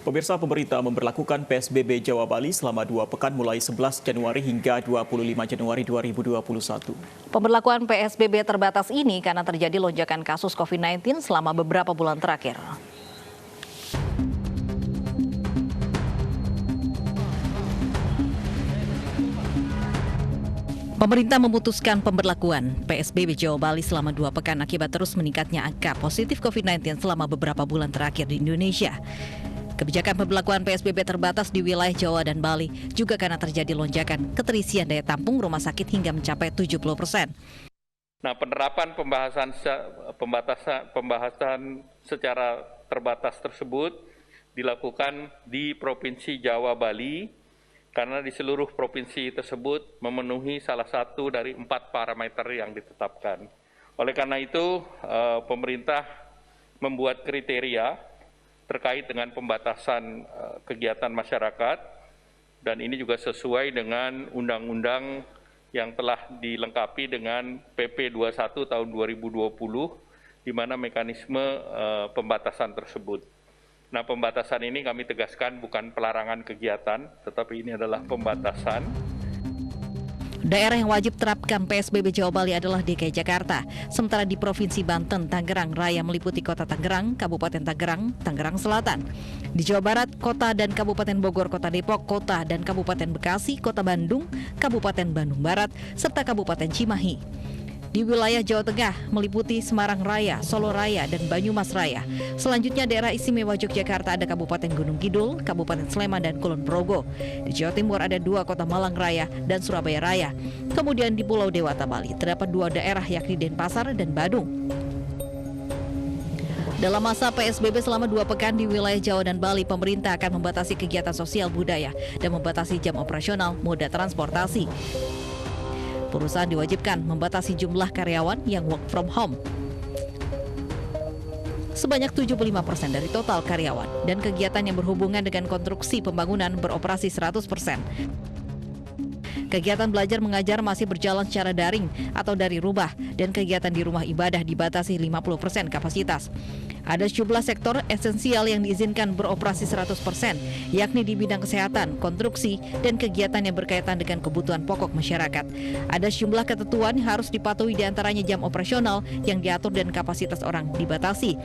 Pemirsa, pemerintah memberlakukan PSBB Jawa Bali selama 2 pekan mulai 11 Januari hingga 25 Januari 2021. Pemberlakuan PSBB terbatas ini karena terjadi lonjakan kasus COVID-19 selama beberapa bulan terakhir. Pemerintah memutuskan pemberlakuan PSBB Jawa Bali selama 2 pekan akibat terus meningkatnya angka positif COVID-19 selama beberapa bulan terakhir di Indonesia. Kebijakan pemberlakuan PSBB terbatas di wilayah Jawa dan Bali juga karena terjadi lonjakan keterisian daya tampung rumah sakit hingga mencapai 70%. Nah, penerapan pembahasan secara terbatas tersebut dilakukan di Provinsi Jawa Bali karena di seluruh provinsi tersebut memenuhi salah satu dari 4 parameter yang ditetapkan. Oleh karena itu, pemerintah membuat kriteria terkait dengan pembatasan kegiatan masyarakat, dan ini juga sesuai dengan undang-undang yang telah dilengkapi dengan PP 21 tahun 2020, di mana mekanisme pembatasan tersebut. Nah, pembatasan ini kami tegaskan bukan pelarangan kegiatan, tetapi ini adalah pembatasan. Daerah yang wajib terapkan PSBB Jawa Bali adalah DKI Jakarta. Sementara di Provinsi Banten, Tangerang Raya meliputi Kota Tangerang, Kabupaten Tangerang, Tangerang Selatan. Di Jawa Barat, Kota dan Kabupaten Bogor, Kota Depok, Kota dan Kabupaten Bekasi, Kota Bandung, Kabupaten Bandung Barat, serta Kabupaten Cimahi. Di wilayah Jawa Tengah meliputi Semarang Raya, Solo Raya, dan Banyumas Raya. Selanjutnya daerah istimewa Yogyakarta ada Kabupaten Gunung Kidul, Kabupaten Sleman, dan Kulon Progo. Di Jawa Timur ada 2 kota Malang Raya dan Surabaya Raya. Kemudian di Pulau Dewata Bali terdapat 2 daerah yakni Denpasar dan Badung. Dalam masa PSBB selama 2 pekan di wilayah Jawa dan Bali, pemerintah akan membatasi kegiatan sosial budaya dan membatasi jam operasional moda transportasi. Perusahaan diwajibkan membatasi jumlah karyawan yang work from home sebanyak 75% dari total karyawan, dan kegiatan yang berhubungan dengan konstruksi pembangunan beroperasi 100%. Kegiatan belajar mengajar masih berjalan secara daring atau dari rumah, dan kegiatan di rumah ibadah dibatasi 50% kapasitas. Ada sejumlah sektor esensial yang diizinkan beroperasi 100%, yakni di bidang kesehatan, konstruksi, dan kegiatan yang berkaitan dengan kebutuhan pokok masyarakat. Ada sejumlah ketentuan yang harus dipatuhi, diantaranya jam operasional yang diatur dan kapasitas orang dibatasi.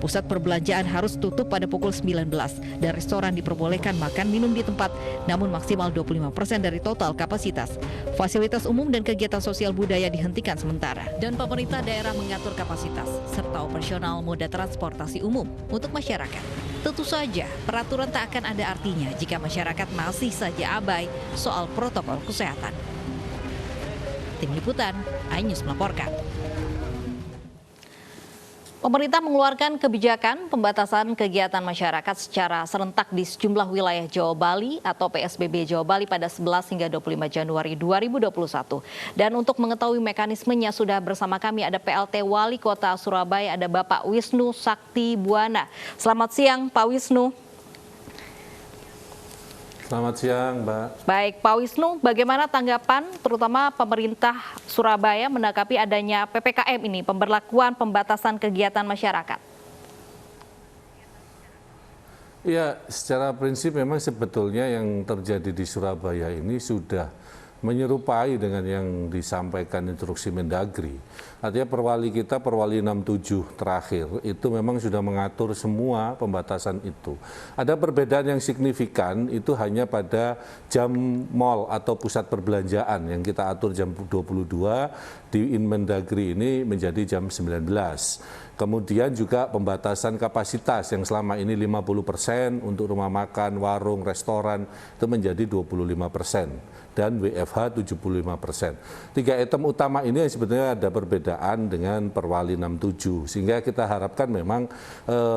Pusat perbelanjaan harus tutup pada pukul 19, dan restoran diperbolehkan makan minum di tempat, namun maksimal 25% dari total kapasitas. Fasilitas umum dan kegiatan sosial budaya dihentikan sementara. Dan pemerintah daerah mengatur kapasitas serta operasional moda transportasi umum untuk masyarakat. Tentu saja, peraturan tak akan ada artinya jika masyarakat masih saja abai soal protokol kesehatan. Tim Liputan, iNews melaporkan. Pemerintah mengeluarkan kebijakan pembatasan kegiatan masyarakat secara serentak di sejumlah wilayah Jawa Bali atau PSBB Jawa Bali pada 11 hingga 25 Januari 2021. Dan untuk mengetahui mekanismenya sudah bersama kami ada PLT Wali Kota Surabaya, ada Bapak Wisnu Sakti Buwana. Selamat siang Pak Wisnu. Selamat siang, Mbak. Baik, Pak Wisnu, bagaimana tanggapan terutama pemerintah Surabaya menanggapi adanya PPKM ini, pemberlakuan pembatasan kegiatan masyarakat? Ya, secara prinsip memang sebetulnya yang terjadi di Surabaya ini sudah menyerupai dengan yang disampaikan instruksi Mendagri. Artinya Perwali kita, Perwali 67 terakhir, itu memang sudah mengatur semua pembatasan itu. Ada perbedaan yang signifikan, itu hanya pada jam mal atau pusat perbelanjaan yang kita atur jam 22, di Mendagri ini menjadi jam 19. Kemudian juga pembatasan kapasitas yang selama ini 50% untuk rumah makan, warung, restoran, itu menjadi 25%. Dan WFH 75%. 3 item utama ini sebetulnya ada perbedaan dengan Perwali 67. Sehingga kita harapkan memang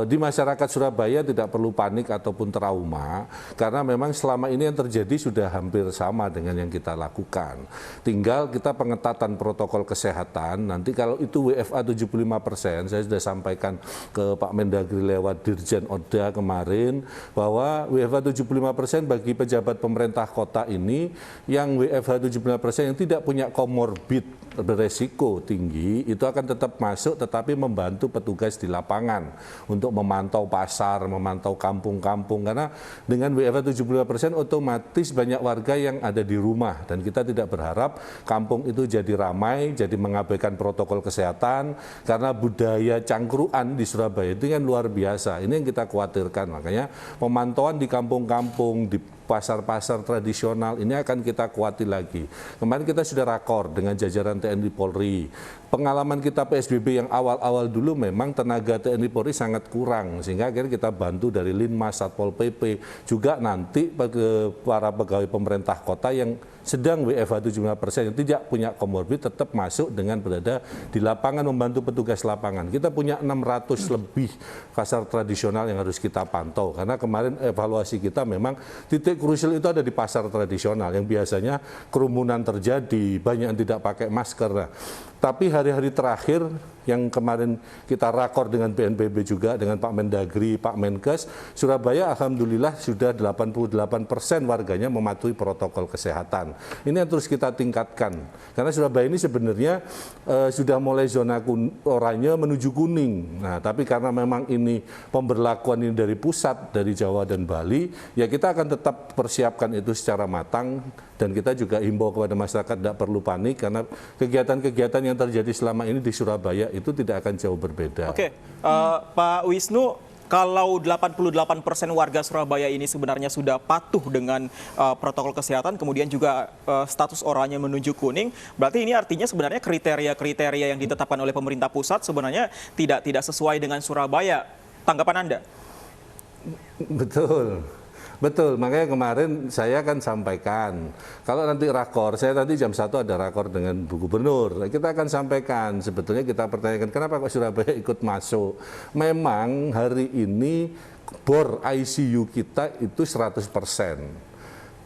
di masyarakat Surabaya tidak perlu panik ataupun trauma. Karena memang selama ini yang terjadi sudah hampir sama dengan yang kita lakukan. Tinggal kita pengetatan protokol kesehatan. Nanti kalau itu WFH 75%, saya sudah sampaikan ke Pak Mendagri lewat Dirjen Oda kemarin, bahwa WFH 75% bagi pejabat pemerintah kota ini yang WFH 75% yang tidak punya komorbid beresiko tinggi itu akan tetap masuk tetapi membantu petugas di lapangan untuk memantau pasar, memantau kampung-kampung, karena dengan WFH 75% otomatis banyak warga yang ada di rumah dan kita tidak berharap kampung itu jadi ramai, jadi mengabaikan protokol kesehatan karena budaya cangkruan di Surabaya itu kan luar biasa. Ini yang kita khawatirkan, makanya pemantauan di kampung-kampung, di pasar-pasar tradisional ini akan kita kuati lagi. Kemarin kita sudah rakor dengan jajaran TNI Polri. Pengalaman kita PSBB yang awal-awal dulu memang tenaga TNI Polri sangat kurang, sehingga akhirnya kita bantu dari Linmas, Satpol PP, juga nanti para pegawai pemerintah kota yang sedang WFH 75% yang tidak punya komorbid tetap masuk dengan berada di lapangan membantu petugas lapangan. Kita punya 600 lebih pasar tradisional yang harus kita pantau, karena kemarin evaluasi kita memang titik krusial itu ada di pasar tradisional yang biasanya kerumunan terjadi, banyak yang tidak pakai masker. Nah, tapi hari-hari terakhir yang kemarin kita rakor dengan BNPB juga, dengan Pak Mendagri, Pak Menkes, Surabaya alhamdulillah sudah 88% warganya mematuhi protokol kesehatan. Ini yang terus kita tingkatkan, karena Surabaya ini sebenarnya sudah mulai zona oranye menuju kuning. Nah, tapi karena memang ini pemberlakuan ini dari pusat, dari Jawa dan Bali, ya kita akan tetap persiapkan itu secara matang. Dan kita juga himbau kepada masyarakat tidak perlu panik, karena kegiatan-kegiatan yang terjadi selama ini di Surabaya itu tidak akan jauh berbeda. Oke, Pak Wisnu, kalau 88% warga Surabaya ini sebenarnya sudah patuh dengan protokol kesehatan, kemudian juga status oranye menuju kuning, berarti ini artinya sebenarnya kriteria-kriteria yang ditetapkan oleh pemerintah pusat sebenarnya tidak sesuai dengan Surabaya. Tanggapan Anda? Betul. Betul, makanya kemarin saya kan sampaikan, kalau nanti rakor, saya nanti jam 1 ada rakor dengan Bu Gubernur, kita akan sampaikan, sebetulnya kita pertanyakan kenapa kok Surabaya ikut masuk. Memang hari ini bor ICU kita itu 100%.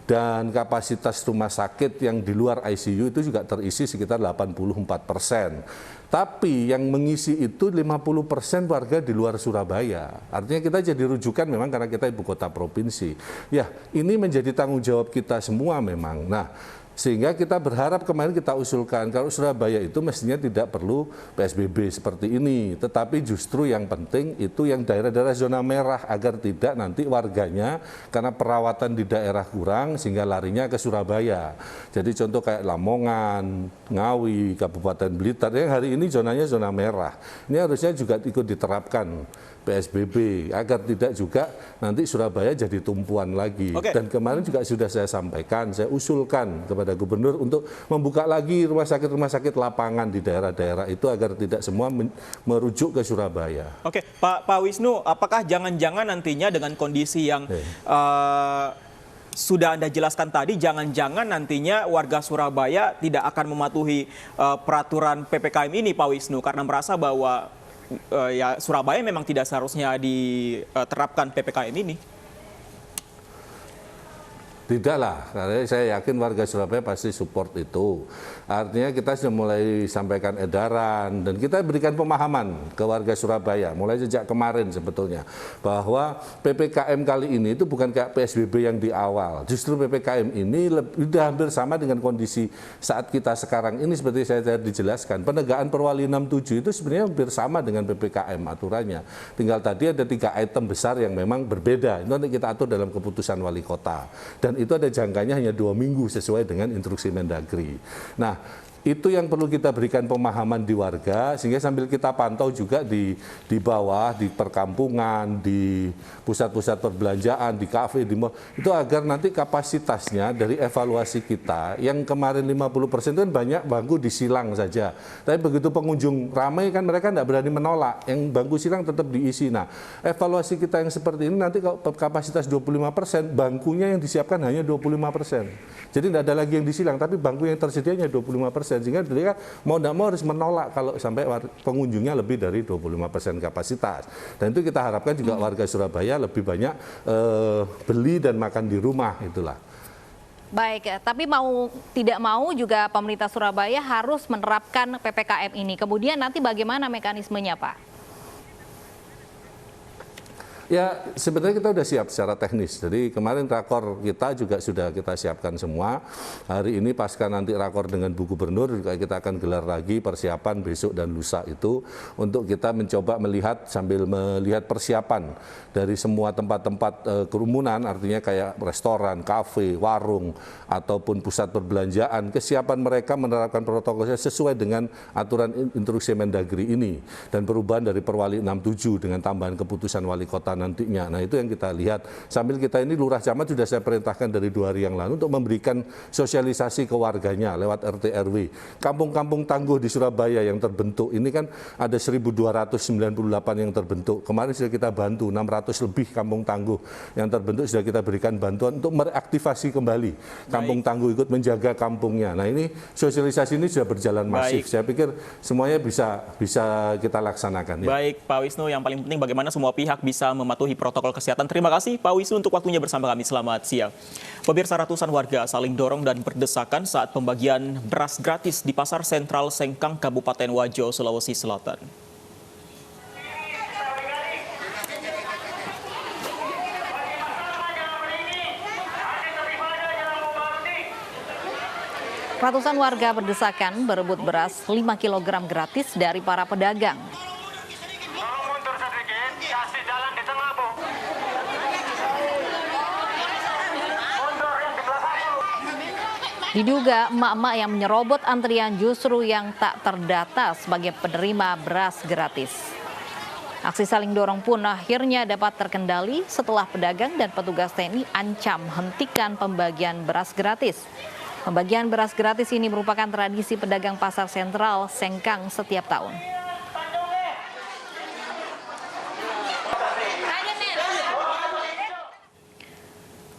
Dan kapasitas rumah sakit yang di luar ICU itu juga terisi sekitar 84%. Tapi yang mengisi itu 50% warga di luar Surabaya. Artinya kita jadi rujukan memang karena kita ibu kota provinsi. Ya, ini menjadi tanggung jawab kita semua memang. Nah, sehingga kita berharap kemarin kita usulkan kalau Surabaya itu mestinya tidak perlu PSBB seperti ini, tetapi justru yang penting itu yang daerah-daerah zona merah agar tidak nanti warganya karena perawatan di daerah kurang sehingga larinya ke Surabaya. Jadi contoh kayak Lamongan, Ngawi, Kabupaten Blitar yang hari ini zonanya zona merah. Ini harusnya juga ikut diterapkan PSBB agar tidak juga nanti Surabaya jadi tumpuan lagi. Oke. Dan kemarin juga sudah saya sampaikan, saya usulkan kepada Gubernur untuk membuka lagi rumah sakit lapangan di daerah-daerah itu agar tidak semua merujuk ke Surabaya. Oke, Pak Wisnu, apakah jangan-jangan nantinya dengan kondisi yang sudah Anda jelaskan tadi, jangan-jangan nantinya warga Surabaya tidak akan mematuhi peraturan PPKM ini, Pak Wisnu, karena merasa bahwa ya Surabaya memang tidak seharusnya diterapkan PPKM ini? Tidaklah, karena saya yakin warga Surabaya pasti support itu. Artinya kita sudah mulai sampaikan edaran dan kita berikan pemahaman ke warga Surabaya mulai sejak kemarin sebetulnya bahwa PPKM kali ini itu bukan kayak PSBB yang di awal. Justru PPKM ini sudah hampir sama dengan kondisi saat kita sekarang ini seperti saya dijelaskan. Penegakan Perwali 67 itu sebenarnya hampir sama dengan PPKM aturannya. Tinggal tadi ada 3 item besar yang memang berbeda. Itu nanti kita atur dalam keputusan wali kota. Dan itu ada jangkanya hanya 2 minggu sesuai dengan instruksi Mendagri. Nah, itu yang perlu kita berikan pemahaman di warga sehingga sambil kita pantau juga di bawah, di perkampungan, di pusat-pusat perbelanjaan, di kafe, di mall, itu agar nanti kapasitasnya dari evaluasi kita yang kemarin 50% itu kan banyak bangku disilang saja. Tapi begitu pengunjung ramai kan mereka tidak berani menolak, yang bangku silang tetap diisi. Nah, evaluasi kita yang seperti ini nanti kalau kapasitas 25%, bangkunya yang disiapkan hanya 25%. Jadi tidak ada lagi yang disilang, tapi bangku yang tersedia hanya 25%. Sehingga mereka mau tidak mau harus menolak kalau sampai pengunjungnya lebih dari 25% kapasitas. Dan itu kita harapkan juga warga Surabaya lebih banyak beli dan makan di rumah, itulah. Baik, tapi mau tidak mau juga pemerintah Surabaya harus menerapkan PPKM ini. Kemudian nanti bagaimana mekanismenya, Pak? Ya, sebenarnya kita sudah siap secara teknis. Jadi kemarin rakor kita juga sudah kita siapkan semua. Hari ini pasca nanti rakor dengan Bu Gubernur juga kita akan gelar lagi persiapan besok dan lusa itu untuk kita mencoba sambil melihat persiapan dari semua tempat-tempat kerumunan, artinya kayak restoran, kafe, warung, ataupun pusat perbelanjaan, kesiapan mereka menerapkan protokolnya sesuai dengan aturan instruksi Mendagri ini dan perubahan dari Perwali 67 dengan tambahan keputusan wali kota nantinya. Nah, itu yang kita lihat. Sambil kita ini Lurah Camat sudah saya perintahkan dari 2 hari yang lalu untuk memberikan sosialisasi ke warganya lewat RT RW. Kampung-kampung tangguh di Surabaya yang terbentuk ini kan ada 1.298 yang terbentuk. Kemarin sudah kita bantu 600 lebih kampung tangguh yang terbentuk, sudah kita berikan bantuan untuk mereaktivasi kembali kampung tangguh, ikut menjaga kampungnya. Nah, ini sosialisasi ini sudah berjalan masif. Saya pikir semuanya bisa kita laksanakan. Ya. Baik, Pak Wisnu, yang paling penting bagaimana semua pihak bisa mematuhi protokol kesehatan. Terima kasih Pak Wisnu untuk waktunya bersama kami. Selamat siang. Pemirsa, ratusan warga saling dorong dan berdesakan saat pembagian beras gratis di Pasar Sentral Sengkang, Kabupaten Wajo, Sulawesi Selatan. Ratusan warga berdesakan berebut beras 5 kg gratis dari para pedagang. Diduga emak-emak yang menyerobot antrian justru yang tak terdata sebagai penerima beras gratis. Aksi saling dorong pun akhirnya dapat terkendali setelah pedagang dan petugas TNI ancam hentikan pembagian beras gratis. Pembagian beras gratis ini merupakan tradisi pedagang Pasar Sentral Sengkang setiap tahun.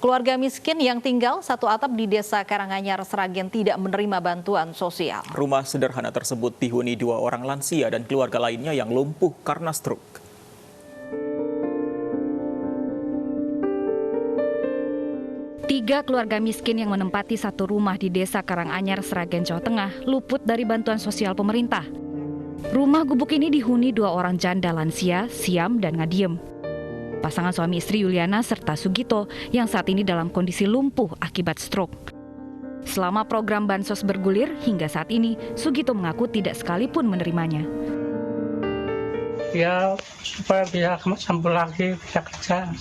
Keluarga miskin yang tinggal satu atap di Desa Karanganyar, Sragen tidak menerima bantuan sosial. Rumah sederhana tersebut dihuni 2 orang lansia dan keluarga lainnya yang lumpuh karena stroke. Tiga keluarga miskin yang menempati satu rumah di Desa Karanganyar, Sragen, Jawa Tengah luput dari bantuan sosial pemerintah. Rumah gubuk ini dihuni 2 orang janda lansia, Siam dan Ngadiem. Pasangan suami istri Yuliana serta Sugito yang saat ini dalam kondisi lumpuh akibat stroke. Selama program bansos bergulir hingga saat ini, Sugito mengaku tidak sekalipun menerimanya. Ya, supaya bisa sembuh lagi, bisa kerja.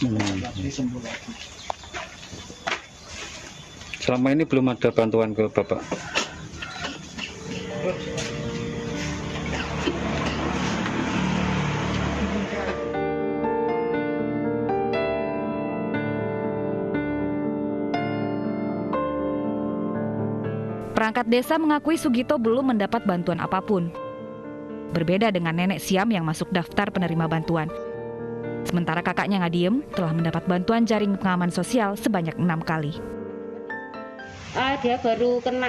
Selama ini belum ada bantuan ke Bapak? Perangkat desa mengakui Sugito belum mendapat bantuan apapun. Berbeda dengan nenek Siam yang masuk daftar penerima bantuan. Sementara kakaknya Ngadiem telah mendapat bantuan jaring pengaman sosial sebanyak 6 kali. Dia baru kena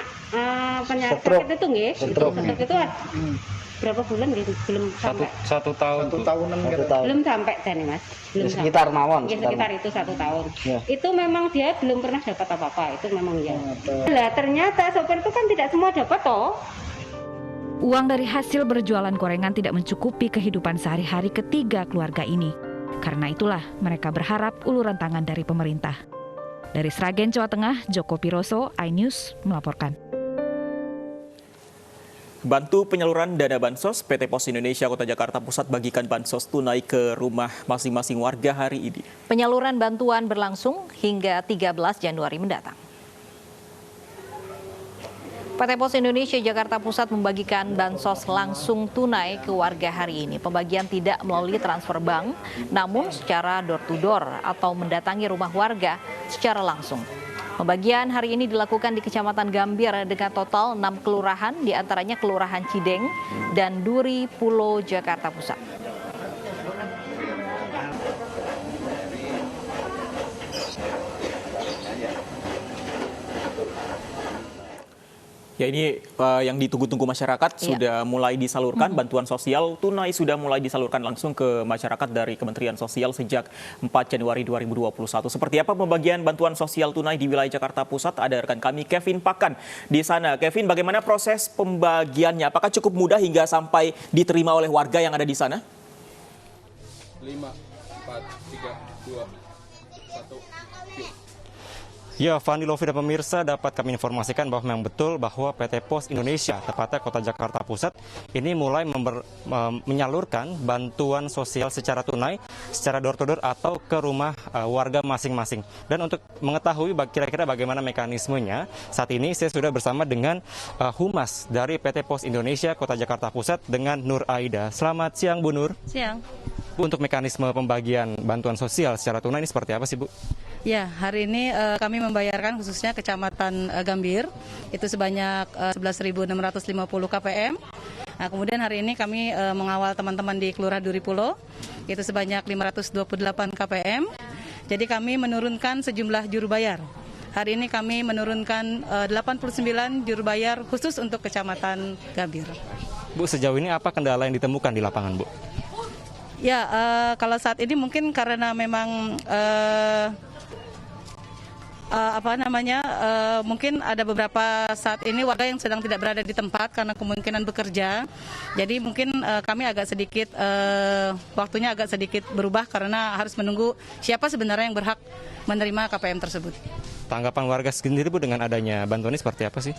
penyakit itu nggih. Stroke itu berapa bulan gitu? Belum sampai. Satu tahunan. Belum sampai tadi Mas. Belum sekitar mawon. Ya, sekitar itu 1 tahun. Ya. Itu memang dia belum pernah dapat apa-apa. Itu memang ya. Lah ternyata sopir itu kan tidak semua dapat toh. Uang dari hasil berjualan gorengan tidak mencukupi kehidupan sehari-hari ketiga keluarga ini. Karena itulah mereka berharap uluran tangan dari pemerintah. Dari Sragen, Jawa Tengah, Joko Piroso, iNews melaporkan. Bantu penyaluran dana bansos, PT Pos Indonesia Kota Jakarta Pusat bagikan bansos tunai ke rumah masing-masing warga hari ini. Penyaluran bantuan berlangsung hingga 13 Januari mendatang. PT Pos Indonesia Jakarta Pusat membagikan bansos langsung tunai ke warga hari ini. Pembagian tidak melalui transfer bank, namun secara door-to-door atau mendatangi rumah warga secara langsung. Pembagian hari ini dilakukan di Kecamatan Gambir dengan total 6 kelurahan, diantaranya Kelurahan Cideng dan Duri, Pulo, Jakarta Pusat. Ya, ini yang ditunggu-tunggu masyarakat sudah mulai disalurkan. Bantuan sosial tunai sudah mulai disalurkan langsung ke masyarakat dari Kementerian Sosial sejak 4 Januari 2021. Seperti apa pembagian bantuan sosial tunai di wilayah Jakarta Pusat? Ada rekan kami Kevin Pakan di sana. Kevin, bagaimana proses pembagiannya? Apakah cukup mudah hingga sampai diterima oleh warga yang ada di sana? 5, 4, Ya, Fandi, Lofi, dan pemirsa, dapat kami informasikan bahwa memang betul bahwa PT Pos Indonesia, tepatnya Kota Jakarta Pusat, ini mulai menyalurkan bantuan sosial secara tunai, secara door-to-door atau ke rumah warga masing-masing. Dan untuk mengetahui kira-kira bagaimana mekanismenya, saat ini saya sudah bersama dengan Humas dari PT Pos Indonesia Kota Jakarta Pusat dengan Nur Aida. Selamat siang, Bu Nur. Siang. Bu, untuk mekanisme pembagian bantuan sosial secara tunai ini seperti apa sih, Bu? Ya, hari ini kami membayarkan khususnya Kecamatan Gambir, itu sebanyak 11.650 KPM. Nah, kemudian hari ini kami mengawal teman-teman di Kelurahan Duripulo, itu sebanyak 528 KPM. Jadi kami menurunkan sejumlah juru bayar. Hari ini kami menurunkan 89 juru bayar khusus untuk Kecamatan Gambir. Bu, sejauh ini apa kendala yang ditemukan di lapangan, Bu? Ya, kalau saat ini mungkin karena memang mungkin ada beberapa saat ini warga yang sedang tidak berada di tempat karena kemungkinan bekerja. Jadi mungkin kami agak sedikit waktunya agak sedikit berubah karena harus menunggu siapa sebenarnya yang berhak menerima KPM tersebut. Tanggapan warga sendiri, Bu, dengan adanya bantuan ini seperti apa sih?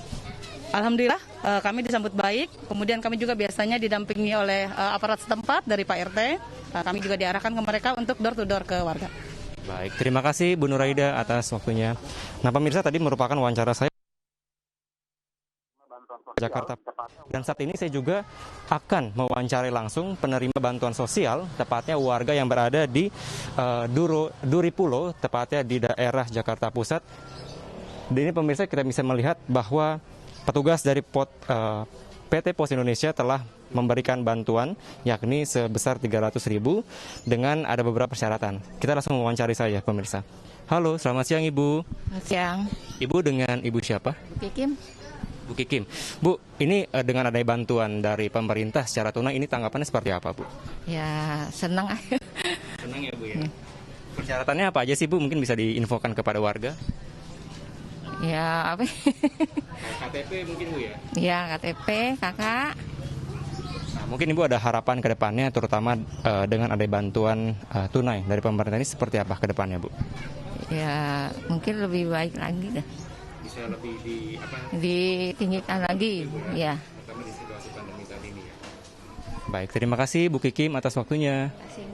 Alhamdulillah kami disambut baik. Kemudian kami juga biasanya didampingi oleh aparat setempat dari Pak RT. Kami juga diarahkan ke mereka untuk door to door ke warga. Baik, terima kasih Bu Nur Aida atas waktunya. Nah, pemirsa, tadi merupakan wawancara saya Jakarta. Dan saat ini saya juga akan mewawancarai langsung penerima bantuan sosial, tepatnya warga yang berada di Duripulo, tepatnya di daerah Jakarta Pusat. Dan ini pemirsa, kita bisa melihat bahwa petugas dari PT Pos Indonesia telah memberikan bantuan yakni sebesar 300.000 dengan ada beberapa persyaratan. Kita langsung mewawancari saya, pemirsa. Halo, selamat siang, Ibu. Selamat siang. Ibu dengan Ibu siapa? Bu Kikim. Bu Kikim. Bu, ini dengan adanya bantuan dari pemerintah secara tunai, ini tanggapannya seperti apa, Bu? Ya, senang. Senang ya, Bu, ya. Persyaratannya apa aja sih, Bu? Mungkin bisa diinfokan kepada warga. Ya, apa? KTP mungkin, Bu, ya? Ya, KTP, kakak. Nah, mungkin Ibu ada harapan ke depannya, terutama dengan ada bantuan tunai dari pemerintah ini seperti apa ke depannya, Bu? Ya, mungkin lebih baik lagi dah. Bisa lebih ditinggikan lagi, ya. Terutama di situasi pandemi saat ini, ya. Baik, terima kasih Bu Kikim atas waktunya. Terima kasih.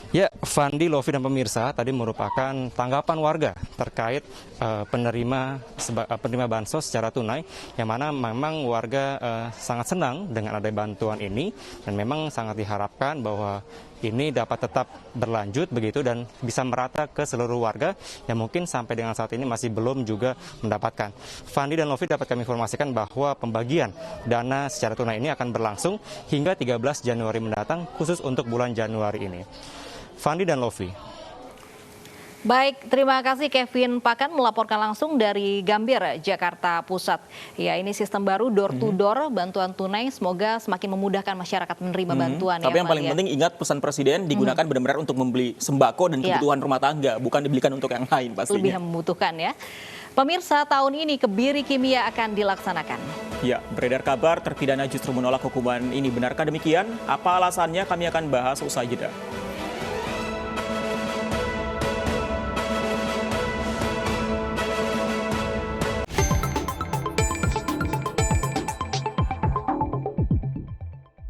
Ya, Fandi, Lofi, dan pemirsa, tadi merupakan tanggapan warga terkait penerima bansos secara tunai, yang mana memang warga sangat senang dengan ada bantuan ini, dan memang sangat diharapkan bahwa ini dapat tetap berlanjut begitu dan bisa merata ke seluruh warga yang mungkin sampai dengan saat ini masih belum juga mendapatkan. Fandi dan Lofi, dapat kami informasikan bahwa pembagian dana secara tunai ini akan berlangsung hingga 13 Januari mendatang, khusus untuk bulan Januari ini. Fandi dan Lofi. Baik, terima kasih Kevin Pakan melaporkan langsung dari Gambir, Jakarta Pusat. Ya, ini sistem baru door to door bantuan tunai, semoga semakin memudahkan masyarakat menerima bantuan. Tapi yang paling penting ingat pesan Presiden digunakan benar-benar untuk membeli sembako dan kebutuhan rumah tangga, bukan dibelikan untuk yang lain pastinya. Lebih membutuhkan ya. Pemirsa, tahun ini kebiri kimia akan dilaksanakan. Ya, beredar kabar terpidana justru menolak hukuman ini. Benarkah demikian? Apa alasannya? Kami akan bahas usai jeda.